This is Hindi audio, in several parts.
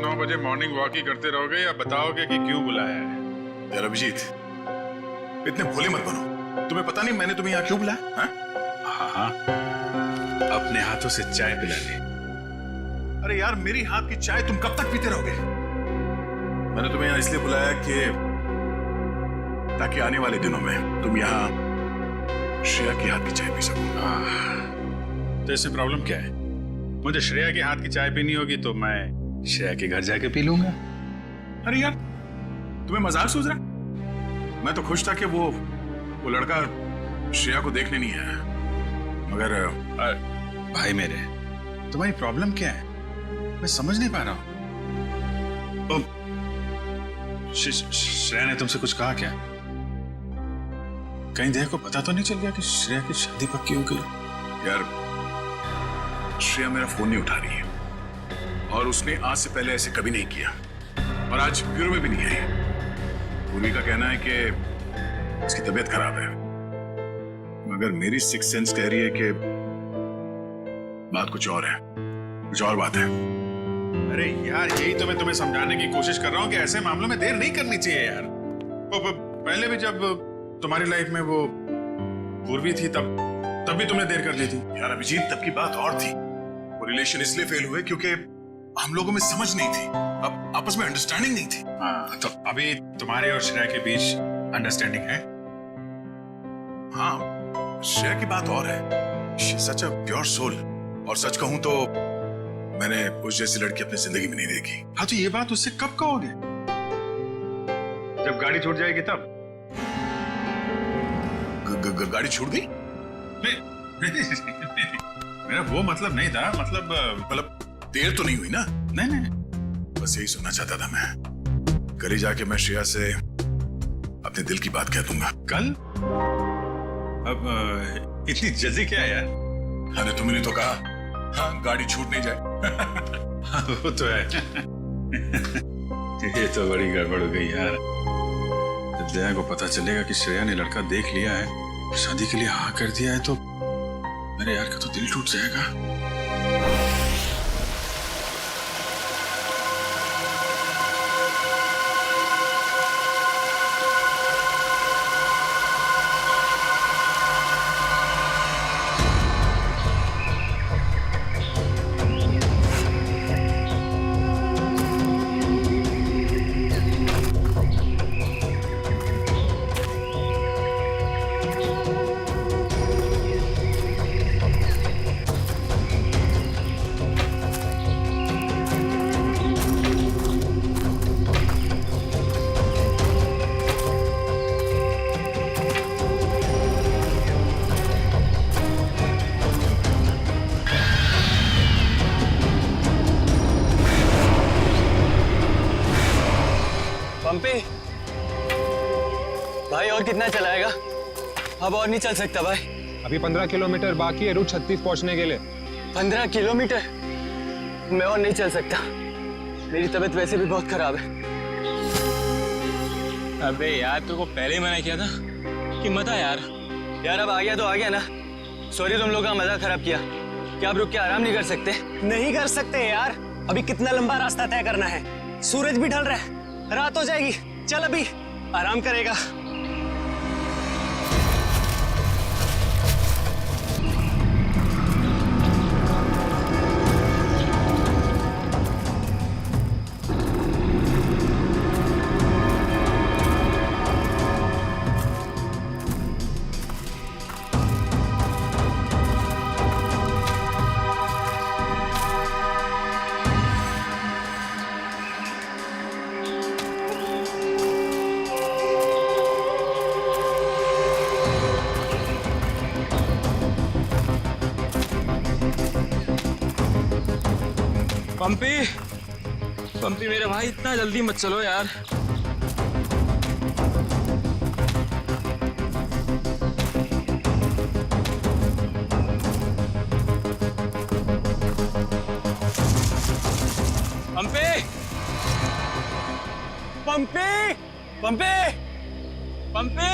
8-9 बजे मॉर्निंग वॉक ही करते रहोगे या बताओगे कि क्यों बुलाया है? यार अभिजीत, इतने भोले मत बनो। तुम्हें पता नहीं मैंने तुम्हें यहाँ क्यों बुलाया? हाँ, अपने हाथों से चाय पिला ली। अरे यार, मेरी हाथ की चाय तुम कब तक पीते रहोगे? मैंने तुम्हें यहाँ इसलिए बुलाया कि ताकि आने वाले दिनों में तुम यहाँ श्रेया की हाथ की चाय पी सको। तो इससे प्रॉब्लम क्या है? मुझे श्रेया के हाथ की चाय पीनी होगी तो मैं श्रेया के घर जाके पी लूंगा। अरे यार, तुम्हें मजाक सूझ रहा? मैं तो खुश था कि वो लड़का श्रेया को देखने नहीं आया, मगर भाई मेरे, तुम्हारी प्रॉब्लम क्या है? मैं समझ नहीं पा रहा हूं। श्रेया ने तुमसे कुछ कहा क्या? कहीं देखो पता तो नहीं चल गया कि श्रेया की शादी पक्की हो गई? यार, श्रेया मेरा फोन नहीं उठा रही है और उसने आज से पहले ऐसे कभी नहीं किया और आज ब्यूरो में भी नहीं आई। पूर्वी का कहना है कि उसकी तबीयत खराब है, मगर मेरी सिक्स सेंस कह रही है कि बात कुछ और है, कुछ और बात है। अरे यार, यही तो मैं तुम्हें समझाने की कोशिश कर रहा हूँ कि ऐसे मामलों में देर नहीं करनी चाहिए यार। पहले भी जब तुम्हारी लाइफ में वो पूर्वी थी तब भी तुमने देर कर दी थी। यार अभिजीत, तब की बात और थी। वो रिलेशन इसलिए फेल हुए क्योंकि हम लोगों में समझ नहीं थी, अब आपस में अंडरस्टैंडिंग नहीं थी। हाँ, तो अभी तुम्हारे और श्रेया के बीच अंडरस्टैंडिंग है? हाँ, श्रेया की बात और है। She is such a pure soul, और सच कहूं तो मैंने उस जैसी लड़की अपनी जिंदगी में नहीं देखी। हाँ, तो ये बात उससे कब कहोगे? जब गाड़ी छूट जाएगी तब? गाड़ी छूट गई? मेरा वो मतलब नहीं था। मतलब देर तो नहीं हुई ना? नहीं, बस यही सुनना चाहता था मैं। कल ही जाके मैं श्रेया से अपने दिल की बात कह दूंगा। कल? अब इतनी जल्दी क्या है यार? अरे तुमने तो कहा, हाँ, गाड़ी छूट नहीं जाए। वो तो है। ये तो बड़ी गड़बड़ हो गई यार। जब दया को पता चलेगा कि श्रेया ने लड़का देख लिया है, शादी के लिए हाँ कर दिया है, तो मेरे यार का तो दिल टूट जाएगा। पंपी भाई, और कितना चलाएगा? अब और नहीं चल सकता भाई। अभी 15 किलोमीटर बाकी है रूट 36 पहुंचने के लिए। 15 किलोमीटर? मैं और नहीं चल सकता, मेरी तबीयत वैसे भी बहुत खराब है। अबे यार, तुमको पहले ही मना किया था कि मत आ यार। यार अब आ गया तो आ गया ना। सॉरी, तुम लोग का मजा खराब किया। क्या आप रुक के आराम नहीं कर सकते? नहीं कर सकते यार, अभी कितना लंबा रास्ता तय करना है। सूरज भी ढल रहा है, रात हो जाएगी। चल अभी आराम करेगा। पंपी मेरे भाई, इतना जल्दी मत चलो यार। पंपी पंपी पंपी पंपी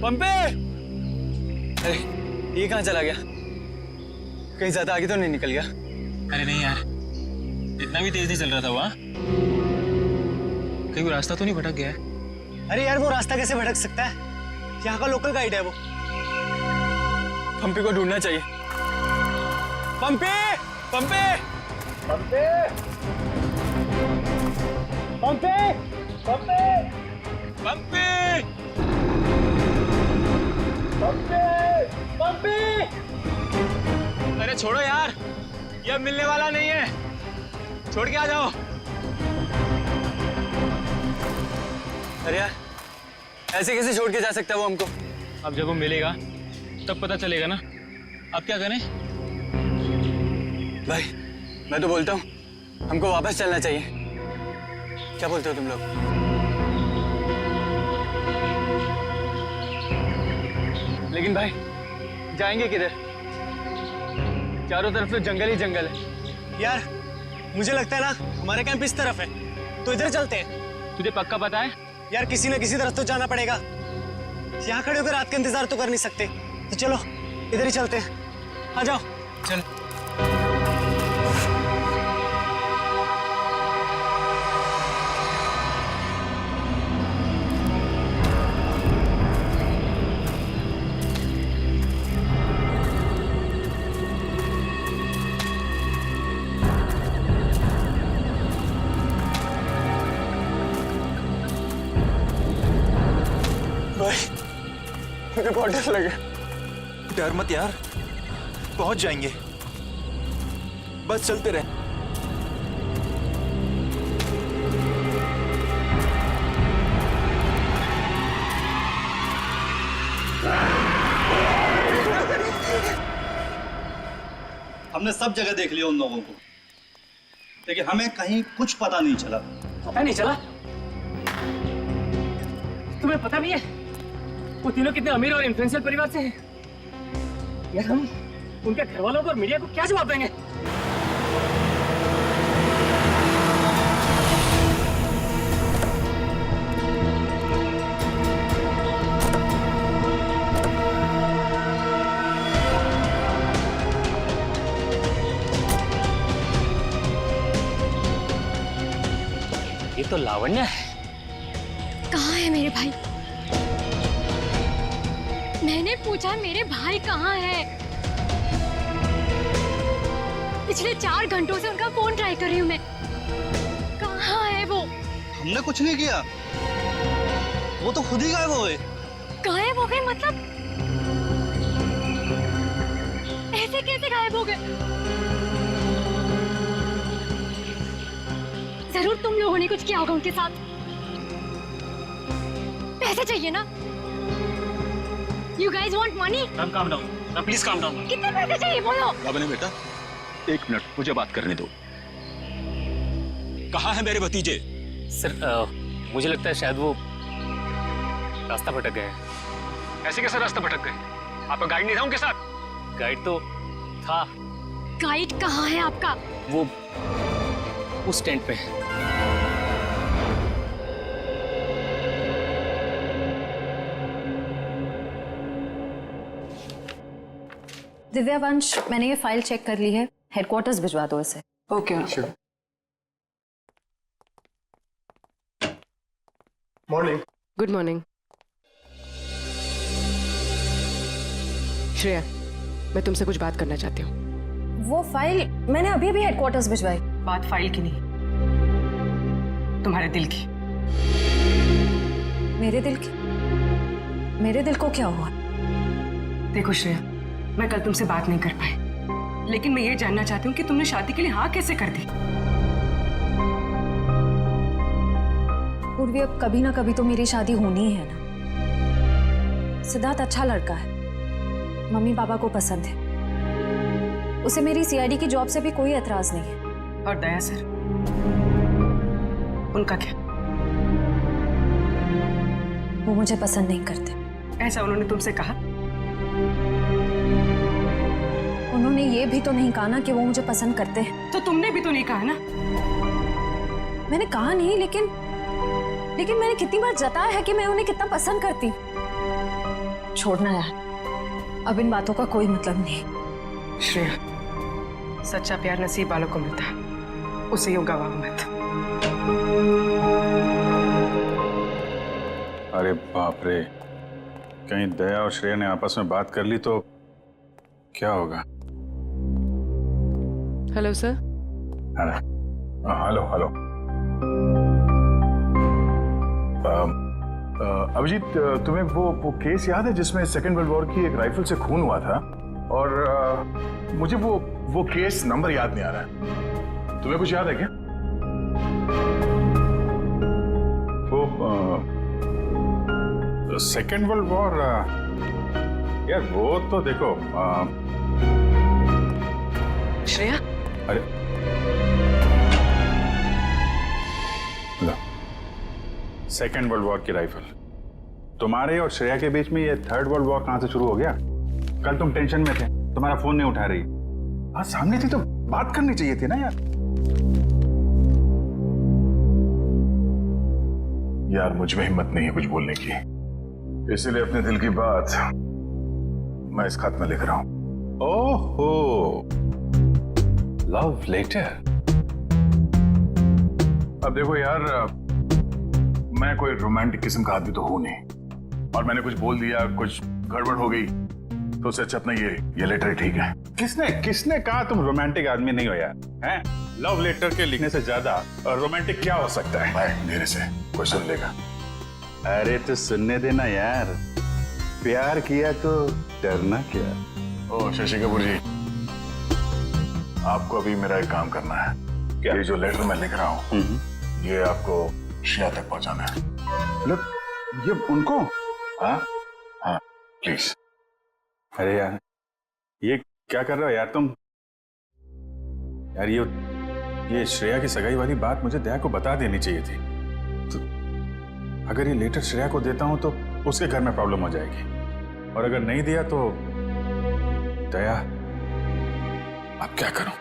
पंपी, अरे ये कहाँ चला गया? कहीं ज्यादा आगे तो नहीं निकल गया? अरे नहीं यार, इतना भी तेज नहीं चल रहा था वहाँ। कहीं वो रास्ता तो नहीं भटक गया है? अरे यार वो रास्ता कैसे भटक सकता है? यहाँ का लोकल गाइड है वो। पंपी को ढूंढना चाहिए। पंपी, पंपी, पंपी, पंपी, पंपी, पंपी! पंपी, पंपी। अरे छोड़ो यार, ये अब मिलने वाला नहीं है। छोड़ के आ जाओ। अरे यार, ऐसे कैसे छोड़ के जा सकता है वो हमको? अब जब वो मिलेगा तब पता चलेगा ना। अब क्या करें? भाई, मैं तो बोलता हूँ हमको वापस चलना चाहिए। क्या बोलते हो तुम लोग? लेकिन भाई, जाएंगे किधर? चारों तरफ तो जंगल ही जंगल है। यार मुझे लगता है ना हमारे कैंप इस तरफ है, तो इधर चलते हैं। तुझे पक्का पता है? यार किसी न किसी तरफ तो जाना पड़ेगा। यहाँ खड़े होकर रात का इंतजार तो कर नहीं सकते, तो चलो इधर ही चलते हैं। आ जाओ। चल। भाई, मुझे बहुत डर लगा। डर मत यार, पहुंच जाएंगे। बस चलते रहे। हमने सब जगह देख लिया उन लोगों को, लेकिन हमें कहीं कुछ पता नहीं चला। पता नहीं चला? तुम्हें पता भी है वो तीनों कितने अमीर और इन्फ्लुएंशियल परिवार से हैं? यार हम उनके घर वालों को और मीडिया को क्या जवाब देंगे? ये तो लावण्य है। कहाँ है मेरे भाई? मैंने पूछा मेरे भाई कहाँ है? पिछले 4 घंटों से उनका फोन ट्राई कर रही हूँ मैं। कहाँ है वो? हमने कुछ नहीं किया, वो तो खुद ही गायब हो गए। गायब हो गए मतलब? ऐसे कैसे गायब हो गए? जरूर तुम लोगों ने कुछ किया होगा उनके साथ। पैसे चाहिए ना? You guys want money? Calm down. Now please calm down. कितने पैसे चाहिए बोलो? बाबा बेटा, 1 मिनट मुझे बात करने दो। कहाँ है मेरे भतीजे? सर मुझे लगता है शायद वो रास्ता भटक गए हैं। ऐसे कैसे रास्ता भटक गए? आपका गाइड नहीं था उनके साथ? गाइड तो था। गाइड कहाँ है आपका? वो उस टेंट पे है। दिव्यावंश, मैंने ये फाइल चेक कर ली है। हेडक्वार्टर्स भिजवा दो इसे। Okay. Morning. Good morning. Shreya, मैं तुमसे कुछ बात करना चाहती हूँ। वो फाइल मैंने अभी अभी हेडक्वार्टर्स भिजवाई। बात फाइल की नहीं, तुम्हारे दिल की। मेरे दिल की? मेरे दिल को क्या हुआ? देखो श्रेया, मैं कल तुमसे बात नहीं कर पाई, लेकिन मैं ये जानना चाहती हूँ कि तुमने शादी के लिए हाँ कैसे कर दी? पूर्वी, अब कभी ना कभी तो मेरी शादी होनी ही है ना। सिद्धार्थ अच्छा लड़का है, मम्मी पापा को पसंद है, उसे मेरी सीआईडी की जॉब से भी कोई एतराज नहीं है। और दया सर, उनका क्या? वो मुझे पसंद नहीं करते। ऐसा उन्होंने तुमसे कहा? उन्होंने ये भी तो नहीं कहा ना कि वो मुझे पसंद करते हैं। तो तुमने भी तो नहीं कहा ना? मैंने कहा नहीं, लेकिन मैंने कितनी बार जताया है कि मैं उन्हें कितना पसंद करती। छोड़ना यार, अब इन बातों का कोई मतलब नहीं। श्रेया, सच्चा प्यार नसीब वालों को मिलता है, उसे यूं गवाओ मत। अरे बाप रे, कहीं दया और श्रेया ने आपस में बात कर ली तो क्या होगा? Hello sir. Hello hello. Abhijit, तुम्हें वो केस याद है जिसमें सेकेंड वर्ल्ड वॉर की एक राइफल से खून हुआ था? और मुझे वो केस नंबर याद नहीं आ रहा है। तुम्हें कुछ याद है क्या? वो सेकेंड वर्ल्ड वॉर, यार वो तो देखो श्रेया, अरे लो, सेकेंड वर्ल्ड वॉर की राइफल। तुम्हारे और श्रेया के बीच में ये थर्ड वर्ल्ड वॉर कहां से शुरू हो गया? कल तुम टेंशन में थे, तुम्हारा फोन नहीं उठा रही। हाँ, सामने थी तो बात करनी चाहिए थी ना यार। यार मुझ में हिम्मत नहीं है कुछ बोलने की, इसीलिए अपने दिल की बात मैं इस खत में लिख रहा हूं। ओहो, लव लेटर। अब देखो यार, मैं कोई रोमांटिक किस्म का आदमी तो हूं नहीं, और मैंने कुछ बोल दिया, कुछ गड़बड़ हो गई, तो उससे अच्छा अपना ये लेटर ठीक है। किसने कहा तुम रोमांटिक आदमी नहीं हो यार? हैं? लव लेटर के लिखने से ज्यादा रोमांटिक क्या हो सकता है? भाई मेरे से कोई सुन लेगा? अरे तो सुनने देना यार, प्यार किया तो डरना क्या? ओ शशि कपूर जी, आपको अभी मेरा एक काम करना है। क्या? ये जो लेटर मैं लिख रहा हूँ, ये आपको श्रेया तक पहुंचाना है। मतलब ये उनको? हाँ हाँ, प्लीज। अरे यार, ये क्या कर रहे हो यार तुम? यार ये श्रेया की सगाई वाली बात मुझे दया को बता देनी चाहिए थी। तो अगर ये लेटर श्रेया को देता हूं तो उसके घर में प्रॉब्लम हो जाएगी, और अगर नहीं दिया तो दया, अब क्या करूं?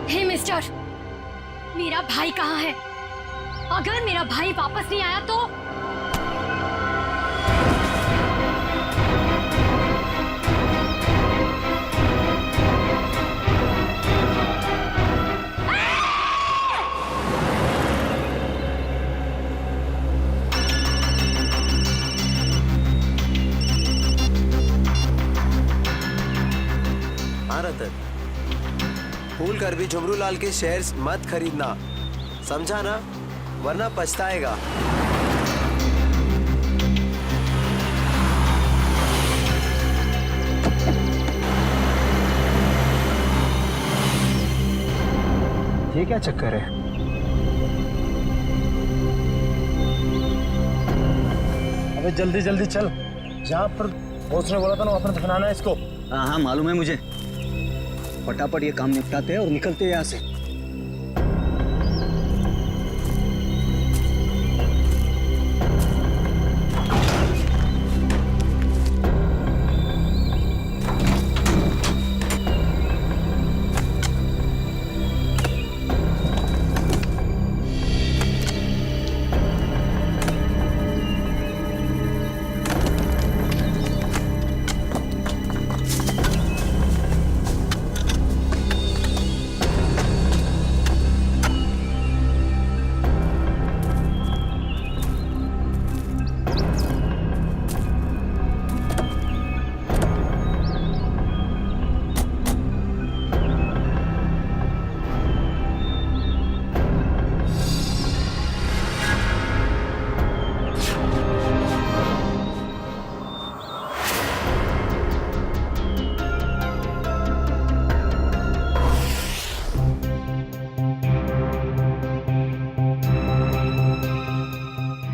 हे मिस्टर, मेरा भाई कहाँ है? अगर मेरा भाई वापस नहीं आया तो? हाँ रतन, भूल कर भी झुमरू लाल के शेयर्स मत खरीदना, समझा ना? वरना पछताएगा। ये क्या चक्कर है? अबे जल्दी जल्दी चल, जहाँ पर बॉस ने बोला था ना वहाँ पर दफनाना है इसको। हाँ हाँ मालूम है मुझे, फटाफट ये काम निपटाते हैं और निकलते हैं यहाँ से।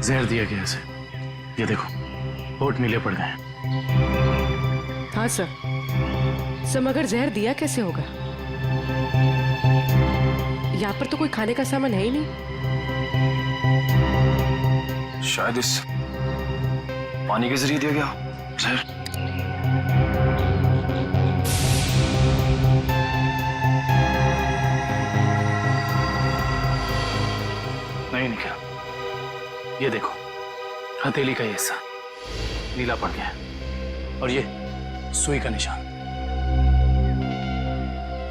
जहर दिया गया इसे, ये देखो होठ नीले पड़ गए। हाँ सर, मगर जहर दिया कैसे होगा? यहाँ पर तो कोई खाने का सामान है ही नहीं। शायद इस पानी के जरिए दिया गया जहर। नहीं निकला, ये देखो हथेली का हिस्सा, नीला पड़ गया है और ये सुई का निशान।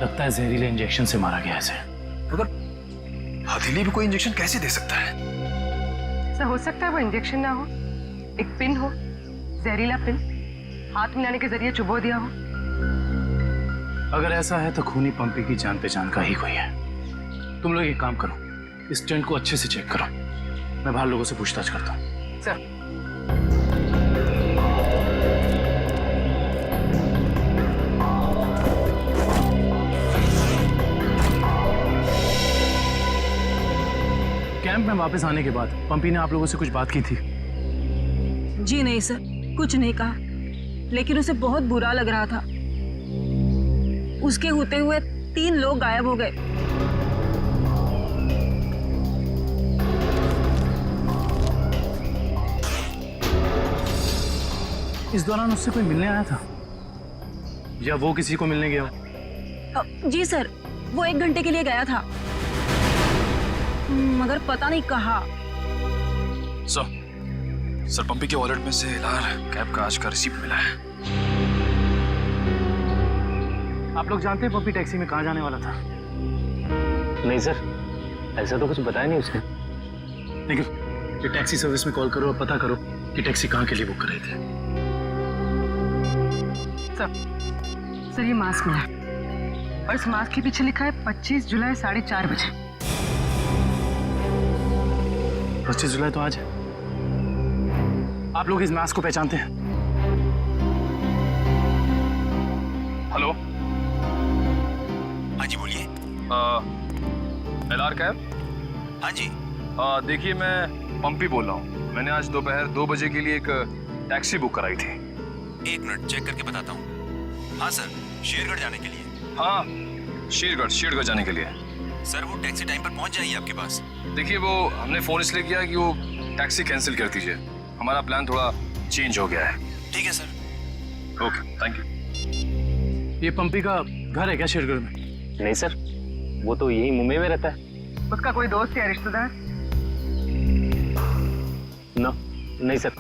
लगता है जहरीले इंजेक्शन से मारा गया इसे। मगर हथेली भी कोई इंजेक्शन कैसे दे सकता है? ऐसा हो सकता है वो इंजेक्शन ना हो, एक पिन हो, जहरीला पिन हाथ मिलाने के जरिए चुबो दिया हो। अगर ऐसा है तो खूनी पंपी की जान पहचान का ही कोई है। तुम लोग एक काम करो, इस टेंट को अच्छे से चेक करो, मैं बाहर लोगों से पूछताछ करता हूँ। सर कैंप में वापस आने के बाद पंपी ने आप लोगों से कुछ बात की थी? जी नहीं सर, कुछ नहीं कहा, लेकिन उसे बहुत बुरा लग रहा था। उसके होते हुए 3 लोग गायब हो गए। इस दौरान उससे कोई मिलने आया था या वो किसी को मिलने गया? जी सर, वो 1 घंटे के लिए गया था, मगर पता नहीं कहाँ। सर पंपी के वॉलेट में से लार कैब का आज का रिसीप्ट मिला है। आप लोग जानते हैं पंपी टैक्सी में कहाँ जाने वाला था? नहीं सर, ऐसा तो कुछ बताया नहीं उसने। लेकिन ये टैक्सी सर्विस में कॉल करो और पता करो कि टैक्सी कहाँ के लिए बुक कर रहे थे। सर ये मास्क मिला और इस मास्क के पीछे लिखा है 25 जुलाई 4:30 बजे। 25 जुलाई तो आज है। आप लोग इस मास्क को पहचानते हैं? हेलो, हाँ जी बोलिए। LR cab? हाँ जी। देखिए मैं पंपी बोल रहा हूँ। मैंने आज दोपहर 2 बजे के लिए एक टैक्सी बुक कराई थी। 1 मिनट चेक करके बताता हूँ। हाँ सर, शेरगढ़ जाने के लिए। हाँ, शेरगढ़ जाने के लिए। सर वो टैक्सी टाइम पर पहुँच जाएगी आपके पास। देखिए वो हमने फोन इसलिए किया कि वो टैक्सी कैंसिल कर दीजिए, हमारा प्लान थोड़ा चेंज हो गया है। ठीक है सर। Okay, thank you. ये पंपी का घर है क्या शेरगढ़ में? नहीं सर, वो तो यही मुंबई में रहता है। उसका कोई दोस्त या रिश्तेदार? ना, नहीं सर।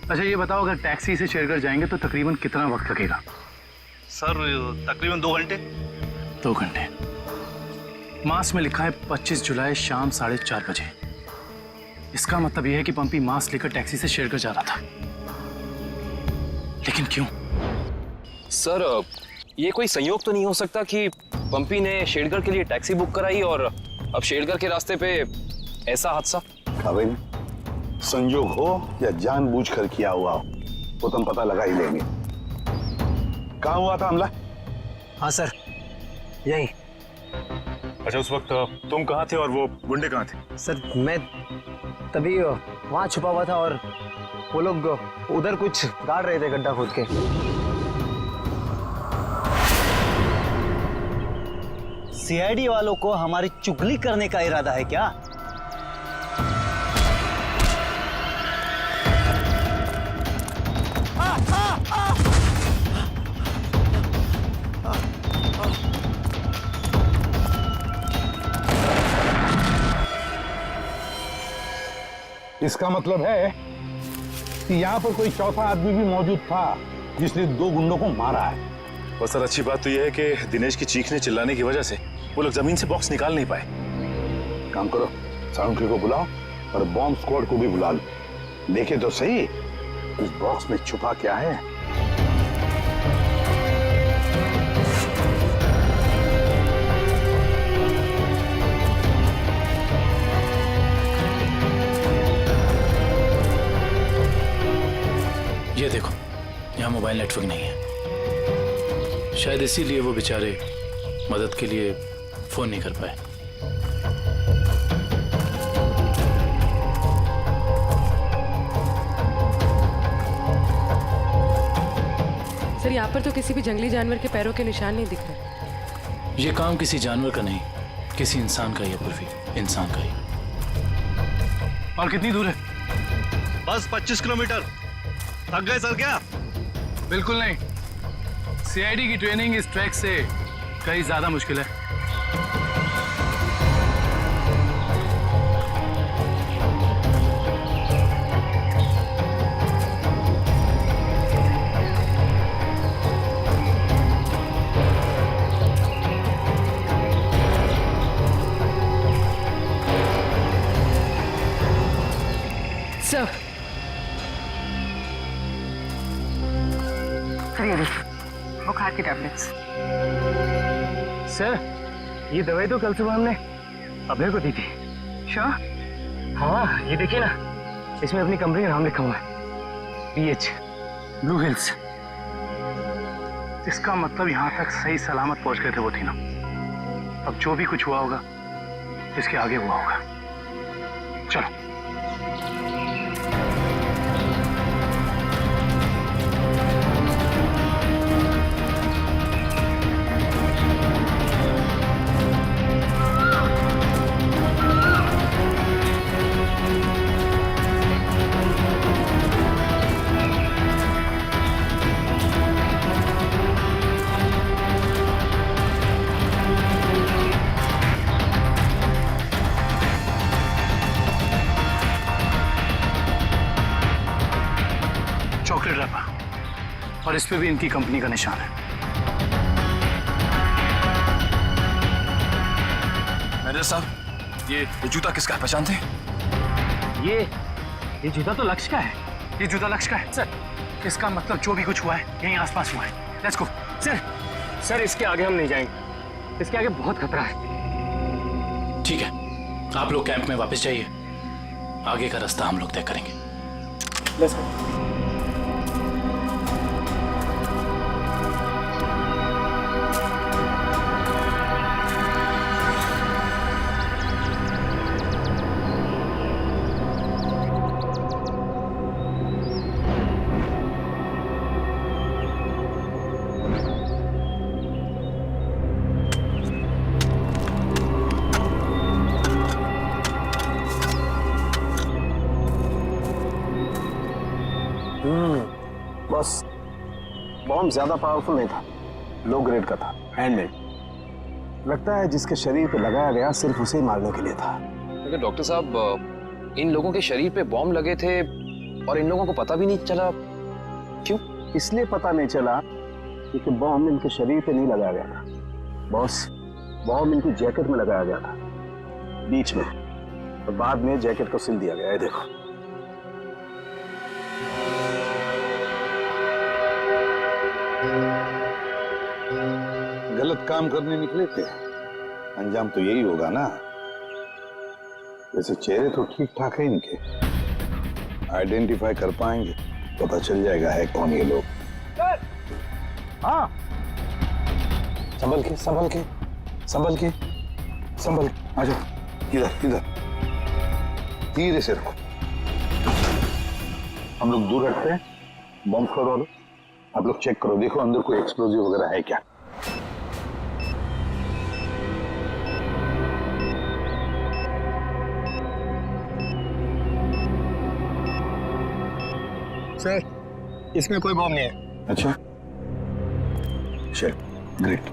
अच्छा ये बताओ, अगर टैक्सी से शेरगढ़ जाएंगे तो तकरीबन कितना वक्त लगेगा? सर तकरीबन 2 घंटे। 2 घंटे। मास में लिखा है 25 जुलाई शाम 4:30 बजे। इसका मतलब यह है कि पंपी मास्क लेकर टैक्सी से शेरगढ़ जा रहा था। लेकिन क्यों? सर ये कोई संयोग तो नहीं हो सकता कि पंपी ने शेरगढ़ के लिए टैक्सी बुक कराई और अब शेरगढ़ के रास्ते पे ऐसा हादसा? भाई संयोग हो या जानबूझकर किया हुआ हो वो तुम पता लगा ही लेंगे। कहाँ हुआ था हमला? हाँ सर, यही। अच्छा उस वक्त तुम कहाँ थे और वो गुंडे कहाँ थे? सर मैं तभी वहाँ छुपा हुआ था और वो लोग उधर कुछ गाड़ रहे थे गड्ढा खोद के। सीआईडी वालों को हमारी चुगली करने का इरादा है क्या? इसका मतलब है कि यहाँ पर कोई चौथा आदमी भी मौजूद था जिसने 2 गुंडों को मारा है। और सर अच्छी बात तो यह है कि दिनेश की चीखने चिल्लाने की वजह से वो लोग जमीन से बॉक्स निकाल नहीं पाए। काम करो, साउंड को बुलाओ और बॉम्ब स्क्वाड को भी बुला लो। देखे तो सही इस बॉक्स में छुपा क्या है। ये देखो, यहाँ मोबाइल नेटवर्क नहीं है। शायद इसीलिए वो बेचारे मदद के लिए फोन नहीं कर पाए। सर यहाँ पर तो किसी भी जंगली जानवर के पैरों के निशान नहीं दिख रहे। ये काम किसी जानवर का नहीं, किसी इंसान का ही है पूर्वी, इंसान का ही। और कितनी दूर है? बस 25 किलोमीटर। थक गए सर क्या? बिल्कुल नहीं। सीआईडी की ट्रेनिंग इस ट्रैक से कहीं ज्यादा मुश्किल है। सर ये देखिए बुखार की टैबलेट्स। सर ये दवाई तो कल सुबह हमने अभय को दी थी। श्योर? हाँ ये देखिए ना, इसमें अपनी कंपनी का नाम लिखा हुआ है, BH ब्लू हिल्स। इसका मतलब यहाँ तक सही सलामत पहुंच गए थे वो तीनों। अब जो भी कुछ हुआ होगा इसके आगे हुआ होगा। चलो। चॉकलेट रैपर और इस पे भी इनकी कंपनी का निशान है। मैनेजर साहब, ये जूता किसका है, पहचानते हैं? ये जूता तो लक्ष्य का है। ये जूता लक्ष्य का है सर। इसका मतलब जो भी कुछ हुआ है यहीं आसपास हुआ है। Let's go. सर इसके आगे हम नहीं जाएंगे, इसके आगे बहुत खतरा है। ठीक है, आप लोग कैंप में वापस जाइए, आगे का रास्ता हम लोग तय करेंगे। Let's go. बस बॉम्ब ज्यादा पावरफुल नहीं था, लो ग्रेड का था, हैंडमेड। लगता है जिसके शरीर पे लगाया गया सिर्फ उसे ही मारने के लिए था। लेकिन डॉक्टर साहब, इन लोगों के शरीर पे बॉम्ब लगे थे और इन लोगों को पता भी नहीं चला। क्यों? इसलिए पता नहीं चला क्योंकि बॉम्ब इनके शरीर पे नहीं लगाया गया था बॉस। बॉम्ब इनकी जैकेट में लगाया गया था बीच में, और बाद में जैकेट को सिल दिया गया है। देखो गलत काम करने निकले थे, अंजाम तो यही होगा ना। वैसे चेहरे तो ठीक ठाक है इनके, आइडेंटिफाई कर पाएंगे, पता चल जाएगा है कौन ये लोग। हाँ, संभल के संभल के संभल के संभल के आ जाओ। इधर इधर धीरे से रखो, हम लोग दूर रखते हैं। बॉम्ब स्क्वाड वालों, आप लोग चेक करो, देखो अंदर कोई एक्सप्लोजिव वगैरह है क्या। सर इसमें कोई बॉम्ब नहीं है। अच्छा, चल ग्रेट।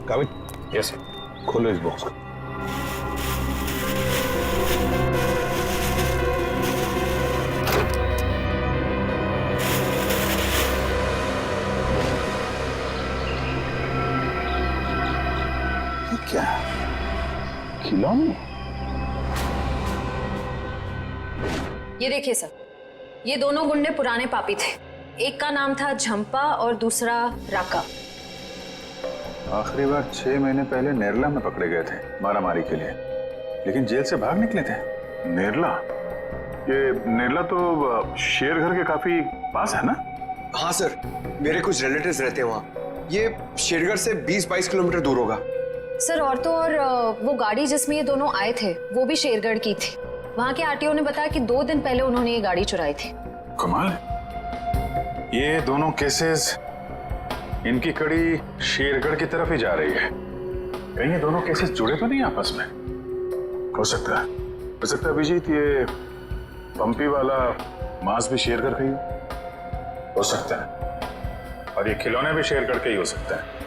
काबिल? Yes sir. खोलो इस बॉक्स को। क्या खिलौने? ये देखिए सर, ये दोनों गुंडे पुराने पापी थे। एक का नाम था झंपा और दूसरा राका। आखिरी बार 6 महीने पहले नेरला में पकड़े गए थे मारामारी के लिए, लेकिन जेल से भाग निकले थे। नेरला? ये नेरला तो शेरघर के काफी पास है ना? हाँ सर, मेरे कुछ रिलेटिव्स रहते हैं वहाँ। ये शेरगढ़ से 20-22 किलोमीटर दूर होगा। सर और तो और वो गाड़ी जिसमें ये दोनों आए थे वो भी शेरगढ़ की थी। वहाँ के आरटीओ ने बताया कि 2 दिन पहले उन्होंने ये गाड़ी चुराई थी। कमाल, ये दोनों केसेस, इनकी कड़ी शेरगढ़ की तरफ ही जा रही है। कहीं ये दोनों केसेस जुड़े तो नहीं आपस में? हो सकता है अभिजीत, ये पंपी वाला मांस भी शेरगढ़ का ही हो सकता है, और ये खिलौने भी शेरगढ़ के ही हो सकता है।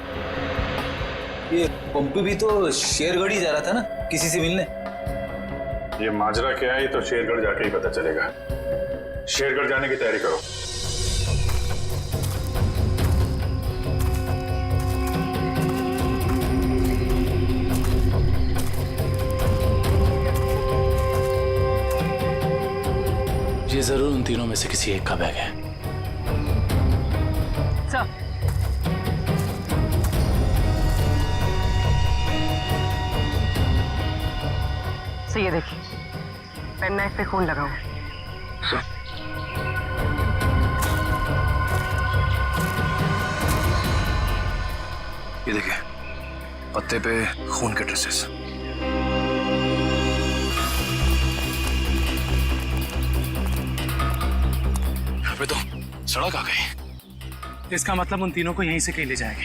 ये पंपी भी तो शेरगढ़ ही जा रहा था ना किसी से मिलने। ये माजरा क्या है तो शेरगढ़ जाके ही पता चलेगा। शेरगढ़ जाने की तैयारी करो। ये जरूर उन तीनों में से किसी एक का बैग है। सर सर ये देखिए, पेन नाइफ पे खून लगा हुआ है। ये देखिए, पत्ते पे खून के ट्रेसेस। यहाँ पे तो सड़क आ गई। इसका मतलब उन तीनों को यहीं से कहीं ले जाएंगे।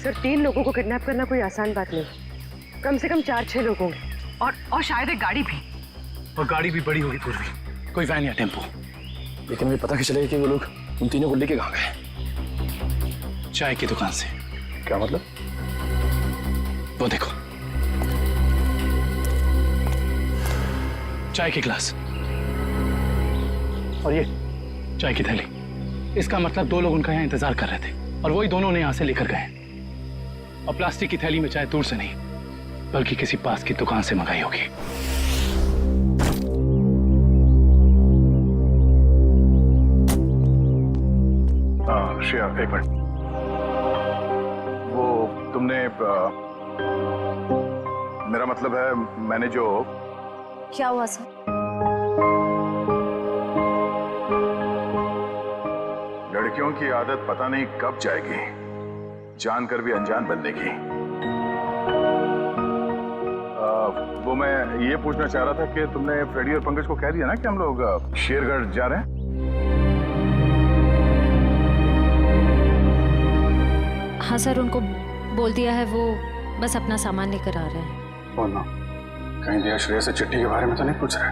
सर 3 लोगों को किडनैप करना कोई आसान बात नहीं। कम से कम 4-6 लोग होंगे और शायद एक गाड़ी भी। और गाड़ी भी बड़ी होगी पूर्वी, कोई वैन या टेम्पो। लेकिन मुझे पता कैसे चलेगा कि वो लोग उन तीनों को लेके कहाँ गए? चाय की दुकान से। क्या मतलब? वो देखो, चाय के ग्लास और ये चाय की थैली। इसका मतलब 2 लोग उनका यहाँ इंतजार कर रहे थे और वही दोनों ने यहाँ से लेकर गए। और प्लास्टिक की थैली में चाय दूर से नहीं बल्कि किसी पास की दुकान से मंगाई होगी। श्रेया, एक मिनट। वो तुमने मेरा मतलब है, मैंने जो... क्या हुआ सर? लड़कियों की आदत पता नहीं कब जाएगी, जानकर भी अनजान बनने की। वो मैं ये पूछना चाह रहा था कि तुमने फ्रेडी और पंकज को कह दिया ना कि हम लोग शेरगढ़ जा रहे हैं? हाँ सर, उनको बोल दिया है, वो बस अपना सामान लेकर आ रहे हैं। बोलना, कहीं दिया श्रेया से चिट्ठी के बारे में तो नहीं पूछ रहे?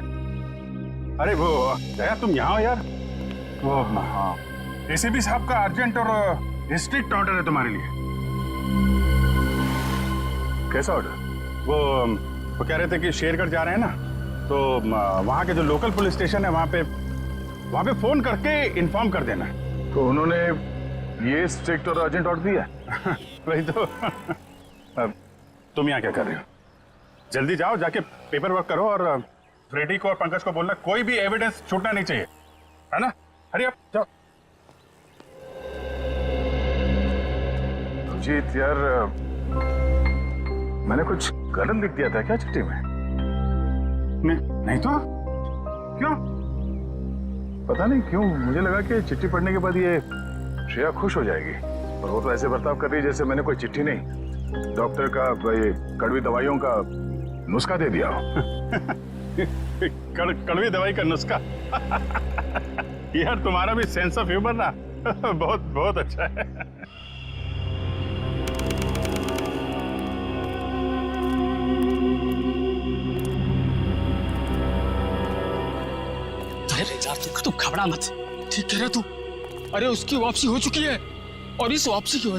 अरे वो दया, तुम यहाँ हो यार? वो हाँ, एसीपी साहब का अर्जेंट और स्ट्रिक्ट ऑर्डर है तुम्हारे लिए। कैसा ऑर्डर? वो कह रहे थे कि शेरगढ़ जा रहे हैं ना, तो वहाँ के जो लोकल पुलिस स्टेशन है वहाँ पे फोन करके इन्फॉर्म कर देना। तो उन्होंने ये स्ट्रिक्ट और अर्जेंट ऑर्डर दिया? वही तो। अब तुम यहाँ क्या कर रहे हो? जल्दी जाओ, जाके पेपर वर्क करो और फ्रेडी को और पंकज को बोलना कोई भी एविडेंस छूटना नहीं चाहिए, है ना? हरी अप, जाओ। जीत यार, मैंने कुछ गलत लिख दिया था क्या चिट्ठी में? नहीं तो क्यों? पता नहीं क्यों मुझे लगा कि चिट्ठी पढ़ने के बाद ये श्रेया खुश हो जाएगी, और वो तो ऐसे बर्ताव कर रही है जैसे मैंने कोई चिट्ठी नहीं, डॉक्टर का ये कड़वी दवाइयों का नुस्खा दे दिया हो। कड़वी दवाई का नुस्खा? यार तुम्हारा भी सेंस ऑफ ह्यूमर ना बहुत बहुत अच्छा है। तू घबरा मत। ठीक कह रहा तू। अरे उसकी वापसी हो चुकी है, और इस वापसी की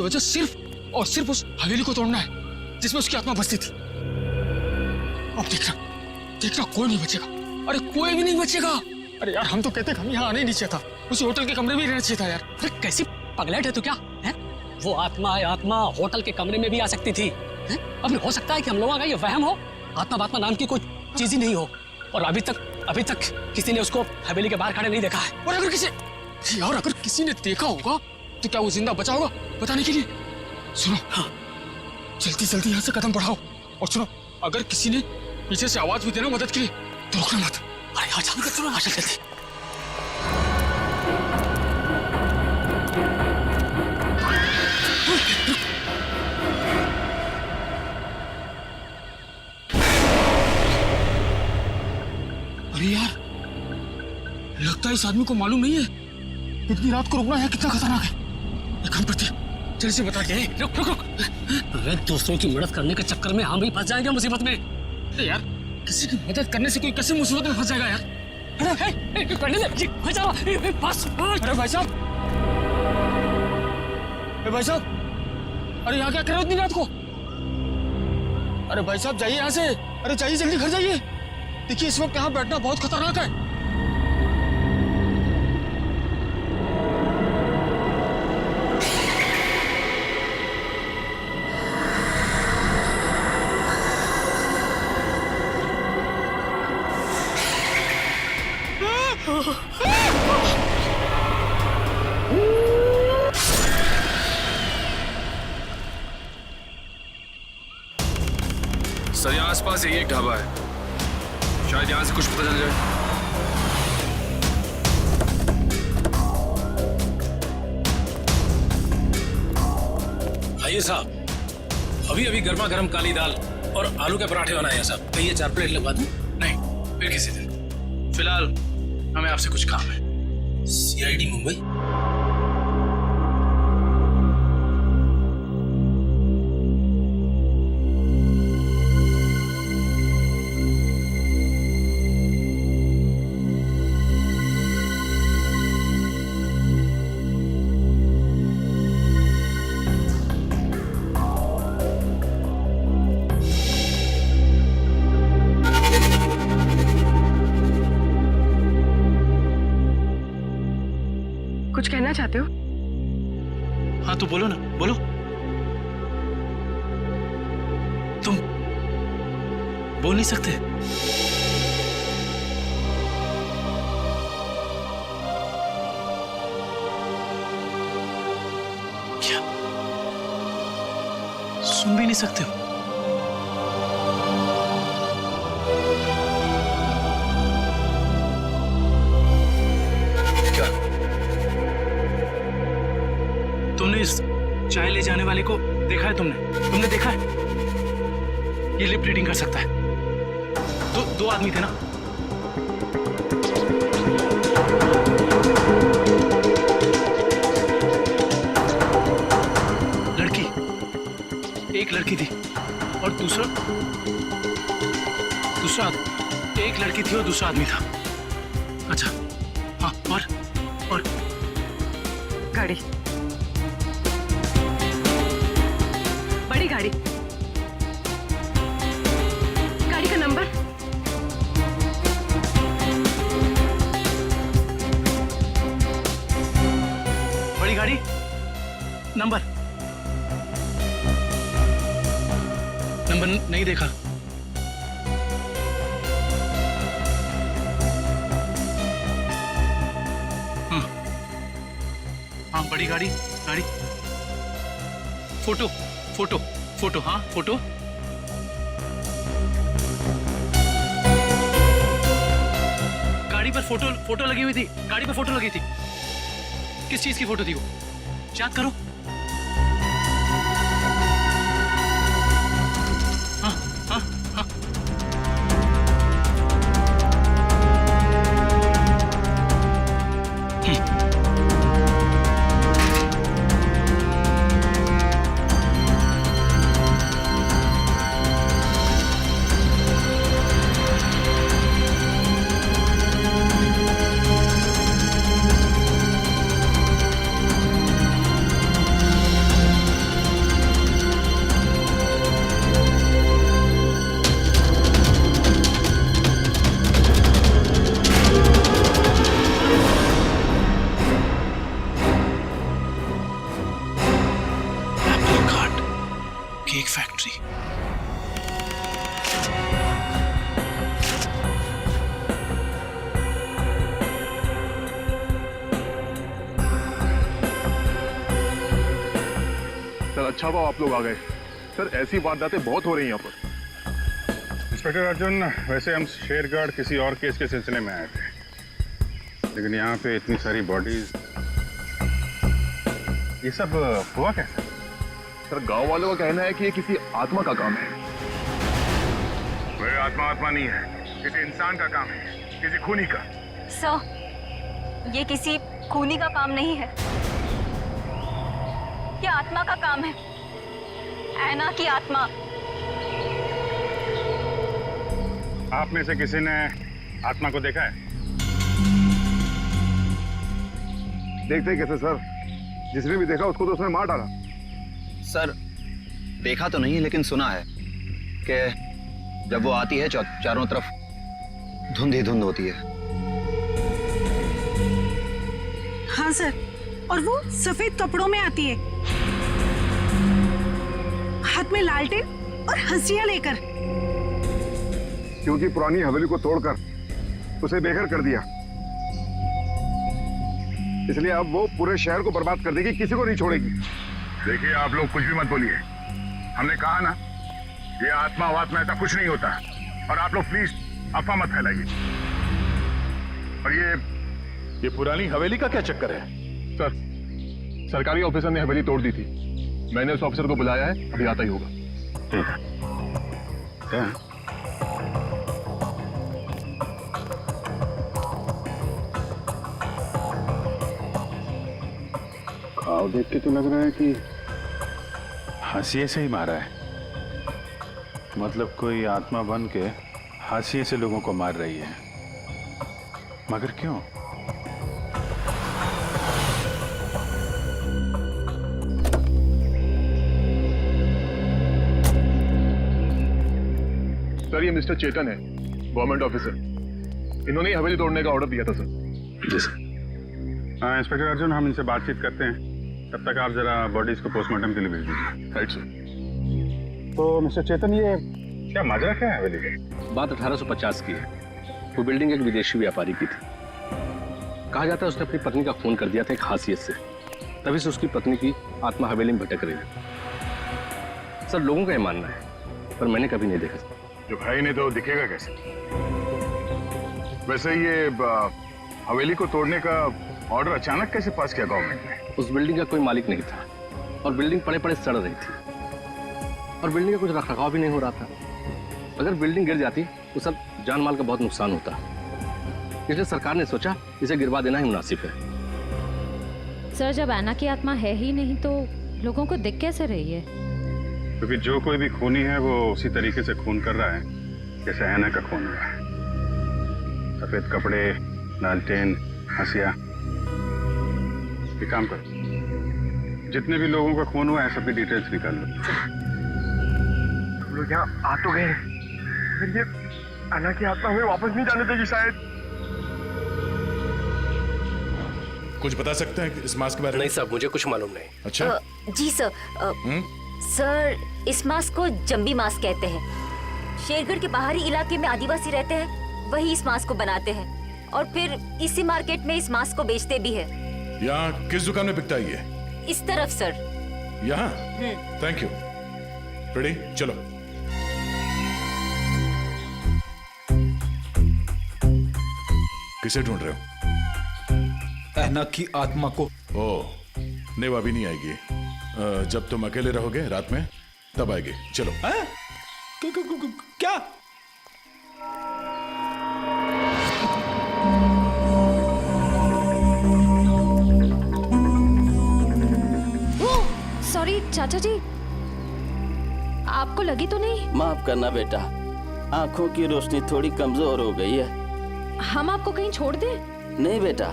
वजह सिर्फ और सिर्फ उस हवेली को तोड़ना है जिसमें उसकी आत्मा बसती थी। अब देखना कोई नहीं बचेगा। अरे कोई भी नहीं बचेगा। अरे यार, हम तो कहते हम यहाँ आने ही नहीं चाहिए था, उसी होटल के कमरे में ही रहना चाहिए था यार। अरे कैसी पगलेट है तू क्या है? वो आत्मा होटल के कमरे में भी आ सकती थी। अब हो सकता है कि हम लोगों का ये वहम हो, आत्मा नाम की कोई चीज ही नहीं हो, और अभी तक किसी ने उसको हवेली के बाहर खड़े नहीं देखा है। और अगर किसी ने देखा होगा तो क्या वो जिंदा बचा होगा बताने के लिए? सुनो, हाँ, जल्दी यहाँ से कदम बढ़ाओ। और सुनो, अगर किसी ने पीछे से आवाज भी देना मदद के लिए तो रोकना मत। अरे यहाँ जल्दी कर, सुनो जल्दी। अरे यार, लगता है इस आदमी को मालूम नहीं है इतनी रात को रुकना है कितना खतरनाक है। एक काम करते, जल्दी से बता के। रुक। अरे दूसरों की मदद करने के चक्कर में हम भी फंस जाएंगे मुसीबत में। अरे यार, किसी की मदद करने से कोई कैसे मुसीबत में फंस जाएगा यार? अरे भाई साहब, अरे यहाँ क्या कर रहे हो इतनी रात को? अरे भाई साहब, जाइए यहाँ से। अरे जाइए, जल्दी घर जाइए। देखिए, इस वक्त यहाँ बैठना बहुत खतरनाक है। सर, आसपास यही एक ढाबा है, शायद यहाँ से कुछ पता चल जाए। आइए साहब, अभी अभी गर्मा गर्म काली दाल और आलू के पराठे बनाए हैं साहब। कहिए 4 प्लेट लगवा दूं? नहीं, फिर किसी दिन। फिलहाल हमें आपसे कुछ काम है। सीआईडी मुंबई। कुछ कहना चाहते हो? हाँ तो बोलो ना, बोलो। तुम बोल नहीं सकते? क्या सुन भी नहीं सकते हो? तुमने इस चाय ले जाने वाले को देखा है? तुमने देखा है? ये लिप रीडिंग कर सकता है। दो आदमी थे ना? एक लड़की थी और दूसरा एक लड़की थी और दूसरा आदमी था। अच्छा हाँ, और गाड़ी, बड़ी गाड़ी, गाड़ी का नंबर? बड़ी गाड़ी नंबर नहीं देखा। हाँ बड़ी गाड़ी फोटो हाँ फोटो। गाड़ी पर फोटो लगी हुई थी। गाड़ी पर फोटो लगी थी। किस चीज की फोटो थी वो? याद करो। Cake factory. सर अच्छा हुआ आप लोग आ गए। सर ऐसी वारदातें बहुत हो रही हैं यहाँ पर। इंस्पेक्टर अर्जुन, वैसे हम शेरगढ़ किसी और केस के सिलसिले में आए थे, लेकिन यहाँ पे इतनी सारी बॉडीज, ये सब हुआ कैसे? सर गांव वालों का कहना है कि ये किसी आत्मा का काम है। वह आत्मा नहीं है, किसी इंसान का काम है, किसी खूनी का। सर, ये किसी खूनी का काम नहीं है, ये आत्मा का काम है। ऐना की आत्मा। आप में से किसी ने आत्मा को देखा है? देखते कैसे सर, जिसने भी देखा उसको तो उसने मार डाला। सर देखा तो नहीं, लेकिन सुना है कि जब वो आती है चारों तरफ धुंध ही धुंध होती है। हाँ सर, और वो सफेद कपड़ों में आती है, हाथ में लालटेन और हंसियां लेकर। क्योंकि पुरानी हवेली को तोड़कर उसे बेघर कर दिया, इसलिए अब वो पूरे शहर को बर्बाद कर देगी, किसी को नहीं छोड़ेगी। देखिए आप लोग कुछ भी मत बोलिए, हमने कहा ना ये आत्मा वात्मा ऐसा कुछ नहीं होता। और आप लोग प्लीज अफवाह मत फैलाइए। और ये पुरानी हवेली का क्या चक्कर है? सर, सरकारी ऑफिसर ने हवेली तोड़ दी थी। मैंने उस ऑफिसर को बुलाया है, अभी आता ही होगा। क्या? घाव देख के तो लग रहा है कि हाशिए से ही मारा है। मतलब कोई आत्मा बन के हाशिए से लोगों को मार रही है। मगर क्यों? सर, ये मिस्टर चेतन है, गवर्नमेंट ऑफिसर। इन्होंने ही हवेली तोड़ने का ऑर्डर दिया था सर। जी सर। इंस्पेक्टर अर्जुन, हम इनसे बातचीत करते हैं। तब तक आप जरा बॉडीज को पोस्टमार्टम के लिए भेज दीजिए। Right sir. तो मिस्टर चेतन, ये क्या माजरा क्या है हवेली का? बात 1850 की है। वो बिल्डिंग एक विदेशी व्यापारी की थी। कहा जाता है उसने अपनी पत्नी का खून कर दिया था एक हाशियत से। तभी से उसकी पत्नी की आत्मा हवेली में भटक रही है। सर, लोगों का ये मानना है, पर मैंने कभी नहीं देखा। जो भाई ने तो दिखेगा कैसे? वैसे ये हवेली को तोड़ने का ऑर्डर अचानक कैसे पास किया गवर्नमेंट ने? उस बिल्डिंग का कोई मालिक नहीं था और बिल्डिंग पड़े पड़े सड़ रही थी और बिल्डिंग का कुछ रखरखाव भी नहीं हो रहा था। अगर बिल्डिंग गिर जाती तो सर जान माल का बहुत नुकसान होता। इसलिए सरकार ने सोचा इसे गिरवा देना ही मुनासिब है। सर, जब ऐना की आत्मा है ही नहीं तो लोगों को दिख कैसे रही है? क्योंकि जो कोई भी खूनी है वो उसी तरीके से खून कर रहा है जैसे ऐना का खून हुआ है। सफेद कपड़े, लालटेन, हंसिया। एक काम करो, जितने भी लोगों का खून हुआ है सबकी डिटेल्स निकाल लो। हम लोग यहाँ आ तो गए, फिर ये अन्ना की आत्मा हमें वापस नहीं जाने देगी शायद। कुछ बता सकते हैं इस मास्क के बारे में? नहीं साहब, मुझे कुछ मालूम नहीं। अच्छा। जी सर। सर, इस मास्क को जंबी मास्क कहते हैं। शेरगढ़ के बाहरी इलाके में आदिवासी रहते हैं, वही इस मास्क को बनाते हैं और फिर इसी मार्केट में इस मास्क को बेचते भी है। यहाँ किस दुकान में बिकता है ये? इस तरफ सर। यहाँ? Thank you. रेडी, चलो। किसे ढूंढ रहे हो? ऐना की आत्मा को। ओह, नहीं वो अभी नहीं आएगी। जब तुम अकेले रहोगे रात में तब आएगी। चलो। क्या? सॉरी चाचा जी, आपको लगी तो नहीं? माफ करना बेटा, आंखों की रोशनी थोड़ी कमजोर हो गई है। हम आपको कहीं छोड़ दें? नहीं बेटा,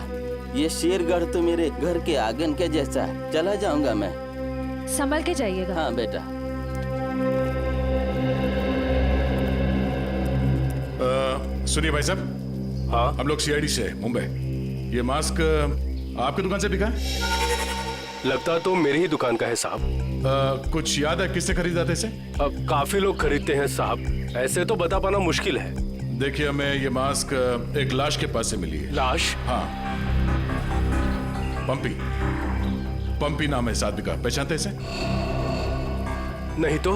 ये शेरगढ़ तो मेरे घर के आंगन के जैसा है। चला जाऊंगा मैं। संभल के जाइएगा। हाँ बेटा। सुनिए भाई साहब। हाँ, हम लोग सीआईडी से मुंबई। ये मास्क आपकी दुकान से बिका है? लगता तो मेरी ही दुकान का है साहब। कुछ याद है किससे खरीदा था इसे? काफी लोग खरीदते हैं साहब, ऐसे तो बता पाना मुश्किल है। देखिए, हमें ये मास्क एक लाश के पास से मिली है। लाश? हाँ, पंपी नाम है इस आदमी का। पहचानते इसे? नहीं तो।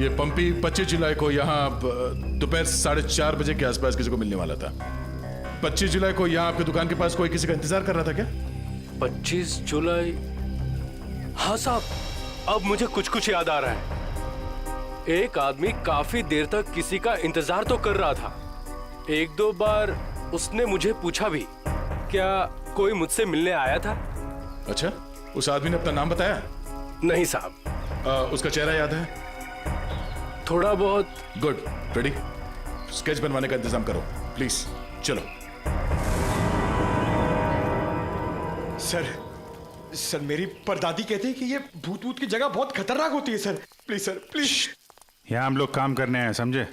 ये पंपी 25 जुलाई को यहाँ दोपहर 4:30 बजे के आसपास किसी को मिलने वाला था। 25 जुलाई को यहाँ आपकी दुकान के पास कोई किसी का इंतजार कर रहा था क्या? 25 जुलाई? हाँ साहब, अब मुझे कुछ कुछ याद आ रहा है। एक आदमी काफी देर तक किसी का इंतजार तो कर रहा था। एक दो बार उसने मुझे पूछा भी, क्या कोई मुझसे मिलने आया था? अच्छा, उस आदमी ने अपना नाम बताया? नहीं साहब। उसका चेहरा याद है? थोड़ा बहुत। गुड। रेडी? स्केच बनवाने का इंतजाम करो प्लीज। चलो। सर मेरी परदादी कहते हैं कि ये भूत की जगह बहुत खतरनाक होती है सर। Please sir, please. यहाँ हम लोग काम करने आए, समझे?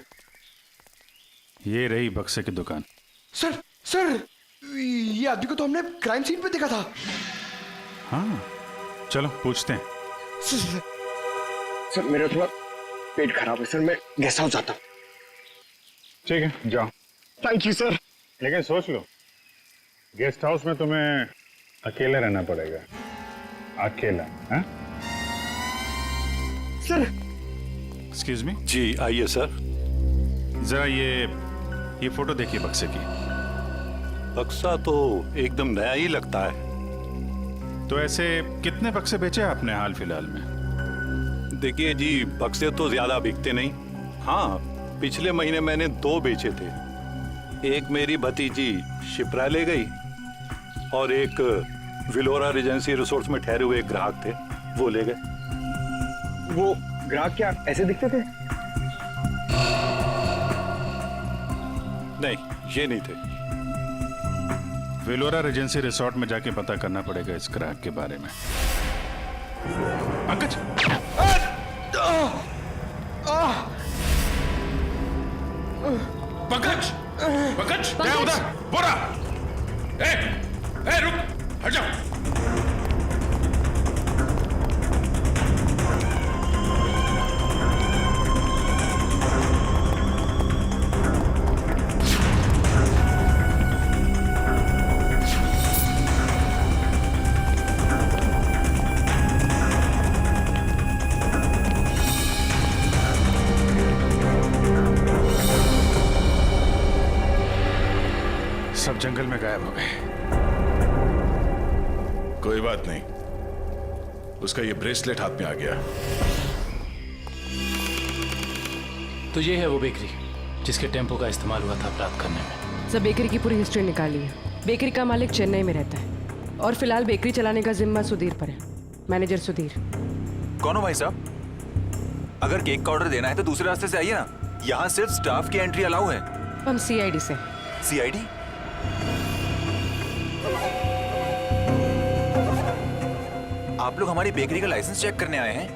ये रही बक्से की दुकान। सर ये आदमी को तो हमने क्राइम सीन पे देखा था। हाँ, चलो पूछते हैं। सर मेरा थोड़ा पेट खराब है सर, मैं गेस्ट हाउस जाता हूँ। ठीक है, जाओ। Thank you sir. लेकिन सोच लो, गेस्ट हाउस में तुम्हें अकेले रहना पड़ेगा। अकेला? हाँ? Sir excuse me. जी आइए सर। जरा ये फोटो देखिए बक्से की। बक्सा तो एकदम नया ही लगता है। तो ऐसे कितने बक्से बेचे आपने हाल फिलहाल में? देखिए जी, बक्से तो ज्यादा बिकते नहीं। हाँ, पिछले महीने मैंने 2 बेचे थे। एक मेरी भतीजी शिप्रा ले गई और एक विलोरा रेजेंसी रिसोर्ट्स में ठहरे हुए एक ग्राहक थे, वो ले गए। वो ग्राहक क्या ऐसे दिखते थे? नहीं, ये नहीं थे। विलोरा रेजेंसी रिसोर्ट में जाके पता करना पड़ेगा इस ग्राहक के बारे में। पंकज! पंकज! पंकज! क्या उधर? बोरा! ए, रुक! हट जाओ! सब जंगल में गायब हो गए। कोई बात नहीं, उसका ये ब्रेसलेट हाथ में आ गया। तो ये है वो बेकरी जिसके टेम्पो का इस्तेमाल हुआ था अपराध करने में। सब बेकरी की पूरी हिस्ट्री निकाली है। बेकरी का मालिक चेन्नई में रहता है और फिलहाल बेकरी चलाने का जिम्मा सुधीर पर है। मैनेजर सुधीर। कौन हो भाई साहब? अगर केक का ऑर्डर देना है तो दूसरे रास्ते से आइए ना, यहाँ सिर्फ स्टाफ की एंट्री अलाउ है। हम सीआईडी से। सीआईडी? आप लोग हमारी बेकरी का लाइसेंस चेक करने आए हैं?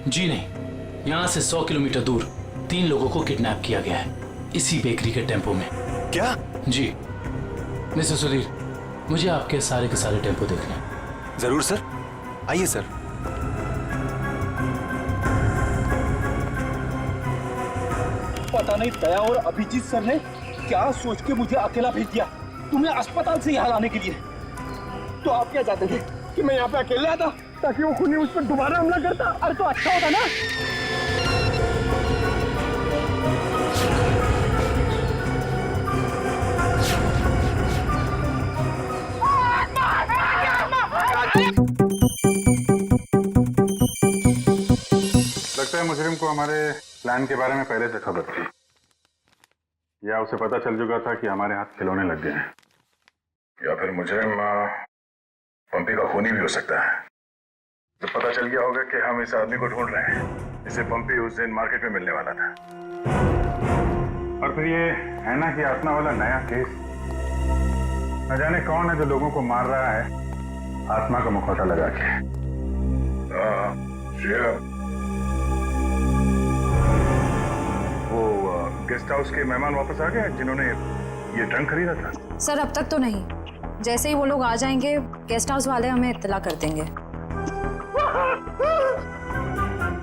जी नहीं, यहाँ से 100 किलोमीटर दूर 3 लोगों को किडनैप किया गया है, इसी बेकरी के टेम्पो में। क्या? जी मिस्टर सुधीर, मुझे आपके सारे के सारे टेम्पो देखने हैं। जरूर सर, आइए सर। पता नहीं दया और अभिजीत सर ने क्या सोच के मुझे अकेला भेज दिया तुम्हें अस्पताल से यहाँ लाने के लिए। तो आप क्या चाहते थे कि मैं यहाँ पे अकेले आता ताकि वो खूनी उस पर दोबारा हमला करता? अरे तो अच्छा होता ना। लगता है मुजरिम को हमारे प्लान के बारे में पहले से खबर थी, या उसे पता चल चुका था कि हमारे हाथ खिलौने लग गए हैं। या फिर मुजरिम पंपी का खूनी भी हो सकता है। तो पता चल गया होगा कि हम इस आदमी को ढूंढ रहे हैं। इसे पंपी उस दिन मार्केट में मिलने वाला था। और फिर ये है ना कि आत्मा वाला नया केस, न जाने कौन है जो लोगों को मार रहा है आत्मा का मुखौटा लगा के। वो गेस्ट हाउस के मेहमान वापस आ गए जिन्होंने ये ट्रंक खरीदा था? सर अब तक तो नहीं, जैसे ही वो लोग आ जाएंगे गेस्ट हाउस वाले हमें इत्तला कर देंगे।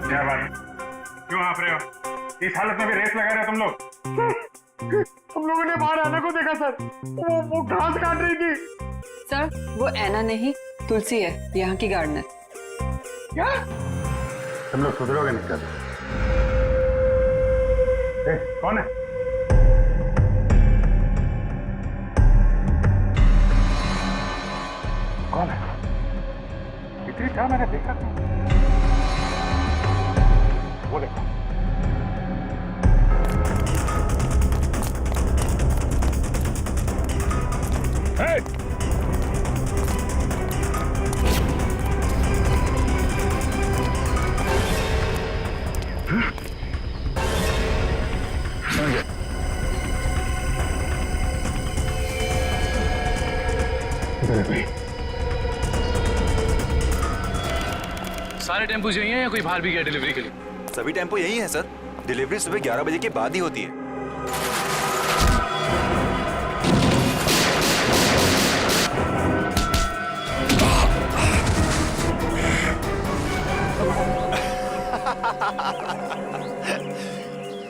क्या बात, क्यों हाँफ रहे हो? इस हालत में भी रेस लगा रहे हो तुम लोग? हम लोगों ने बाहर आने को देखा सर, वो घास काट रही थी। सर वो ऐना नहीं, तुलसी है, यहाँ की गार्डनर। क्या? तुम लोग सुधरोगे नहीं कर? कौन है? कौन है? इतनी था मैंने देखा था। वो देखो। सारे टेम्पो यही हैं या कोई बाहर भी गया डिलीवरी के लिए? सभी टेम्पो यही है सर। डिलीवरी सुबह 11 बजे के बाद ही होती है।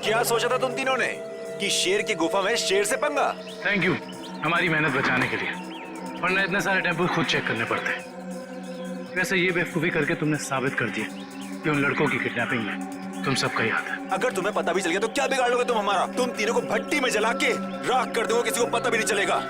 क्या सोचा था तुम तीनों ने कि शेर की गुफा में शेर से पंगा? थैंक यू हमारी मेहनत बचाने के लिए, वरना इतने सारे टेम्पो खुद चेक करने पड़ते हैं। वैसे ये बेवकूफ़ी करके तुमने साबित कर दिया कि उन लड़कों की किडनैपिंग में तुम सबका याद है। अगर तुम्हें पता भी चल गया तो क्या बिगाड़ लोगे तुम हमारा? तुम तीनों को भट्टी में जला के राख कर दोगे, किसी को पता भी नहीं चलेगा।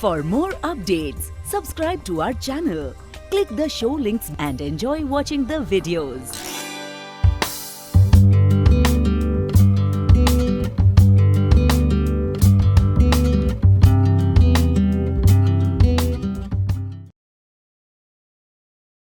For more updates, subscribe to our channel, click the show links and enjoy watching the videos.